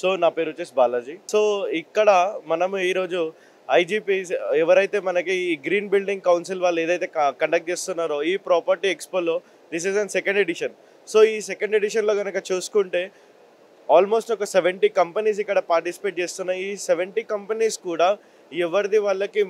So నా పేరు వచ్చేసి బాలాజీ. సో ఇక్కడ మనము ఈరోజు ఐజీపీ ఎవరైతే మనకి ఈ గ్రీన్ బిల్డింగ్ కౌన్సిల్ వాళ్ళు ఏదైతే కండక్ట్ చేస్తున్నారో ఈ ప్రాపర్టీ ఎక్స్పోలో this is and second edition. So ఈ సెకండ్ ఎడిషన్లో కనుక చూసుకుంటే ఆల్మోస్ట్ ఒక 70 కంపెనీస్ ఇక్కడ పార్టిసిపేట్ చేస్తున్నాయి. ఈ 70 కంపెనీస్ కూడా ఎవరిది వాళ్ళకి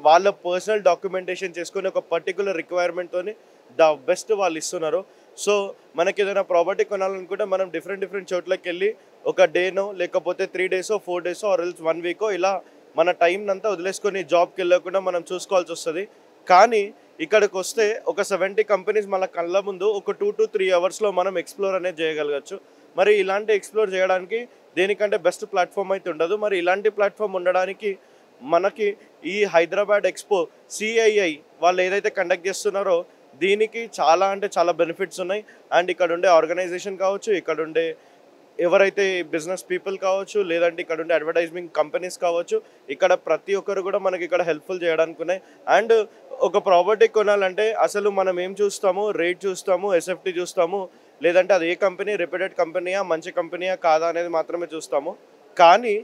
వాళ్ళ పర్సనల్ డాక్యుమెంటేషన్ చేసుకుని ఒక పర్టికులర్ రిక్వైర్మెంట్తోని ద బెస్ట్ వాళ్ళు ఇస్తున్నారు. సో మనకి ఏదైనా ప్రాపర్టీ కొనాలనుకుంటే మనం డిఫరెంట్ చోట్లకి వెళ్ళి ఒక డేనో లేకపోతే 3 డేసో 4 డేసో ఆర్ ఎల్స్ 1 వీకో ఇలా మన టైం అంతా వదిలేసుకొని జాబ్కి వెళ్ళకుండా మనం చూసుకోవాల్సి వస్తుంది. కానీ ఇక్కడికి వస్తే ఒక 70 కంపెనీస్ మన కళ్ళ ముందు ఒక 2 to 3 అవర్స్లో మనం ఎక్స్ప్లోర్ అనేది చేయగలగచ్చు. మరి ఇలాంటి ఎక్స్ప్లోర్ చేయడానికి దేనికంటే బెస్ట్ ప్లాట్ఫామ్ అయితే ఉండదు. మరి ఇలాంటి ప్లాట్ఫామ్ ఉండడానికి మనకి ఈ హైదరాబాద్ ఎక్స్పో సిఐఐ వాళ్ళు ఏదైతే కండక్ట్ చేస్తున్నారో దీనికి చాలా అంటే చాలా బెనిఫిట్స్ ఉన్నాయి. అండ్ ఇక్కడ ఉండే ఆర్గనైజేషన్ కావచ్చు, ఇక్కడ ఉండే ఎవరైతే బిజినెస్ పీపుల్ కావచ్చు, లేదంటే ఇక్కడ ఉండే అడ్వర్టైజింగ్ కంపెనీస్ కావచ్చు, ఇక్కడ ప్రతి ఒక్కరు కూడా మనకి ఇక్కడ హెల్ప్ఫుల్ చేయడానికి ఉన్నాయి. అండ్ ఒక ప్రాపర్టీ కొనాలంటే అసలు మనం ఏం చూస్తాము, రేట్ చూస్తాము, ఎస్ఎఫ్టీ చూస్తాము, లేదంటే అది ఏ కంపెనీ రెప్యూటెడ్ కంపెనీయా మంచి కంపెనీయా కాదా అనేది మాత్రమే చూస్తాము. కానీ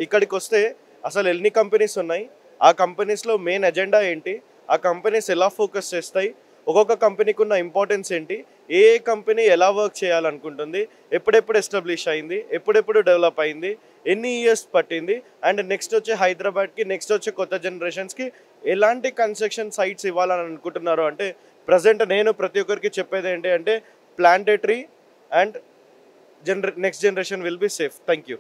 ఇక్కడికి వస్తే అసలు ఎన్ని కంపెనీస్ ఉన్నాయి, ఆ కంపెనీస్లో మెయిన్ ఎజెండా ఏంటి, ఆ కంపెనీస్ ఎలా ఫోకస్ చేస్తాయి, ఒక్కొక్క కంపెనీకి ఉన్న ఇంపార్టెన్స్ ఏంటి, ఏ కంపెనీ ఎలా వర్క్ చేయాలనుకుంటుంది, ఎప్పుడెప్పుడు ఎస్టాబ్లిష్ అయింది, ఎప్పుడెప్పుడు డెవలప్ అయింది, ఎన్ని ఇయర్స్ పట్టింది, అండ్ నెక్స్ట్ వచ్చే హైదరాబాద్కి నెక్స్ట్ వచ్చే కొత్త జనరేషన్స్కి ఎలాంటి కన్స్ట్రక్షన్ సైట్స్ ఇవ్వాలని అనుకుంటున్నారు. అంటే ప్రజెంట్ నేను ప్రతి ఒక్కరికి చెప్పేది ఏంటి అంటే plant A tree and next generation will be safe. Thank you.